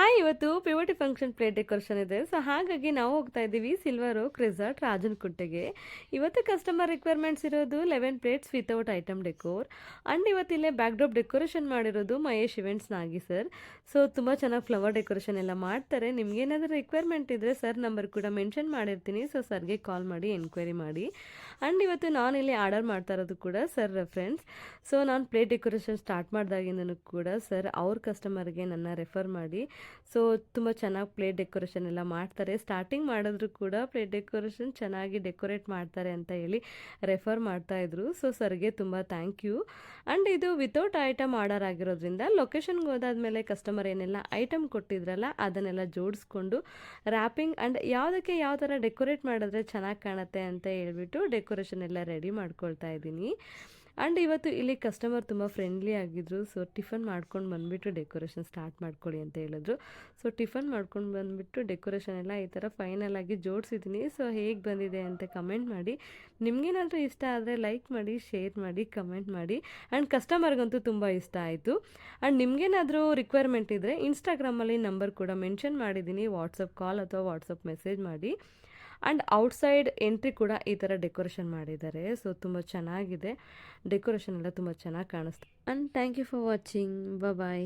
Hi, ಇವತ್ತು ಪಿವೋಟಿ function plate decoration ಇದೆ. So ಹಾಗಾಗಿ ನಾವು ಹೋಗ್ತಾ ಇದ್ದೀವಿ ಸಿಲ್ವರ್ ಓಕ್ ರೆಸಾರ್ಟ್ ರಾಜನಕುಟ್ಟೆಗೆ. ಇವತ್ತು ಕಸ್ಟಮರ್ ರಿಕ್ವೈರ್ಮೆಂಟ್ಸ್ ಇರೋದು 11 plates without item decor. And ಇವತ್ತಿಲ್ಲೇ ಬ್ಯಾಕ್ ಡ್ರಾಪ್ ಡೆಕೋರೇಷನ್ ಮಾಡಿರೋದು ಮಹೇಶ್ ಇವೆಂಟ್ಸ್ ನಾಗಿ ಸರ್. ಸೊ ತುಂಬ ಚೆನ್ನಾಗಿ ಫ್ಲವರ್ ಡೆಕೋರೇಷನ್ ಎಲ್ಲ ಮಾಡ್ತಾರೆ. ನಿಮ್ಗೇನಾದರೂ ರಿಕ್ವೈರ್ಮೆಂಟ್ ಇದ್ದರೆ ಸರ್ ನಂಬರ್ ಕೂಡ ಮೆನ್ಷನ್ ಮಾಡಿರ್ತೀನಿ. ಸೊ ಸರ್ಗೆ ಕಾಲ್ ಮಾಡಿ ಎನ್ಕ್ವೈರಿ ಮಾಡಿ. ಆ್ಯಂಡ್ ಇವತ್ತು ನಾನು ಇಲ್ಲಿ ಆರ್ಡರ್ ಮಾಡ್ತಾ ಇರೋದು ಕೂಡ ಸರ್ ರೆಫರೆನ್ಸ್. ಸೊ ನಾನು ಪ್ಲೇಟ್ ಡೆಕೋರೇಷನ್ ಸ್ಟಾರ್ಟ್ ಮಾಡಿದಾಗಿಂದನೂ ಕೂಡ ಸರ್ ಅವ್ರ ಕಸ್ಟಮರ್ಗೆ ನನ್ನ ರೆಫರ್ ಮಾಡಿ ಸೊ ತುಂಬ ಚೆನ್ನಾಗಿ ಪ್ಲೇಟ್ ಡೆಕೋರೇಷನ್ ಎಲ್ಲ ಮಾಡ್ತಾರೆ. ಸ್ಟಾರ್ಟಿಂಗ್ ಮಾಡಿದ್ರು ಕೂಡ ಪ್ಲೇಟ್ ಡೆಕೋರೇಷನ್ ಚೆನ್ನಾಗಿ ಡೆಕೋರೇಟ್ ಮಾಡ್ತಾರೆ ಅಂತ ಹೇಳಿ ರೆಫರ್ ಮಾಡ್ತಾಯಿದ್ರು. ಸೊ ಸರ್ಗೆ ತುಂಬ ಥ್ಯಾಂಕ್ ಯು. ಆ್ಯಂಡ್ ಇದು ವಿತೌಟ್ ಐಟಮ್ ಆರ್ಡರ್ ಆಗಿರೋದ್ರಿಂದ ಲೊಕೇಶನ್ಗೆ ಹೋದಾದ್ಮೇಲೆ ಕಸ್ಟಮರ್ ಏನೆಲ್ಲ ಐಟಮ್ ಕೊಟ್ಟಿದ್ರಲ್ಲ ಅದನ್ನೆಲ್ಲ ಜೋಡಿಸ್ಕೊಂಡು ರ್ಯಾಪಿಂಗ್ ಆ್ಯಂಡ್ ಯಾವುದಕ್ಕೆ ಯಾವ ಥರ ಡೆಕೋರೇಟ್ ಮಾಡಿದ್ರೆ ಚೆನ್ನಾಗಿ ಕಾಣುತ್ತೆ ಅಂತ ಹೇಳ್ಬಿಟ್ಟು ಡೆಕೋರೇಷನ್ ಎಲ್ಲ ರೆಡಿ ಮಾಡ್ಕೊಳ್ತಾ ಇದ್ದೀನಿ. ಆ್ಯಂಡ್ ಇವತ್ತು ಇಲ್ಲಿ ಕಸ್ಟಮರ್ ತುಂಬ ಫ್ರೆಂಡ್ಲಿ ಆಗಿದ್ದರು. ಸೊ ಟಿಫನ್ ಮಾಡ್ಕೊಂಡು ಬಂದುಬಿಟ್ಟು ಡೆಕೋರೇಷನ್ ಸ್ಟಾರ್ಟ್ ಮಾಡ್ಕೊಳ್ಳಿ ಅಂತ ಹೇಳಿದ್ರು. ಸೊ ಟಿಫನ್ ಮಾಡ್ಕೊಂಡು ಬಂದುಬಿಟ್ಟು ಡೆಕೋರೇಷನ್ ಎಲ್ಲ ಈ ಥರ ಫೈನಲ್ ಆಗಿ ಜೋಡಿಸಿದ್ದೀನಿ. ಸೊ ಹೇಗೆ ಬಂದಿದೆ ಅಂತ ಕಮೆಂಟ್ ಮಾಡಿ. ನಿಮಗೇನಾದರೂ ಇಷ್ಟ ಆದರೆ ಲೈಕ್ ಮಾಡಿ, ಶೇರ್ ಮಾಡಿ, ಕಮೆಂಟ್ ಮಾಡಿ. ಆ್ಯಂಡ್ ಕಸ್ಟಮರ್ಗಂತೂ ತುಂಬ ಇಷ್ಟ ಆಯಿತು. ಆ್ಯಂಡ್ ನಿಮಗೇನಾದರೂ ರಿಕ್ವೈರ್ಮೆಂಟ್ ಇದ್ದರೆ ಇನ್ಸ್ಟಾಗ್ರಾಮಲ್ಲಿ ನಂಬರ್ ಕೂಡ ಮೆನ್ಷನ್ ಮಾಡಿದ್ದೀನಿ. ವಾಟ್ಸಪ್ ಕಾಲ್ ಅಥವಾ ವಾಟ್ಸಪ್ ಮೆಸೇಜ್ ಮಾಡಿ. ಆ್ಯಂಡ್ ಔಟ್ಸೈಡ್ ಎಂಟ್ರಿ ಕೂಡ ಈ ಥರ ಡೆಕೋರೇಷನ್ ಮಾಡಿದ್ದಾರೆ. ಸೊ ತುಂಬ ಚೆನ್ನಾಗಿದೆ, ಡೆಕೋರೇಷನ್ ಎಲ್ಲ ತುಂಬ ಚೆನ್ನಾಗಿ ಕಾಣಿಸ್ತು. And thank you for watching. Bye.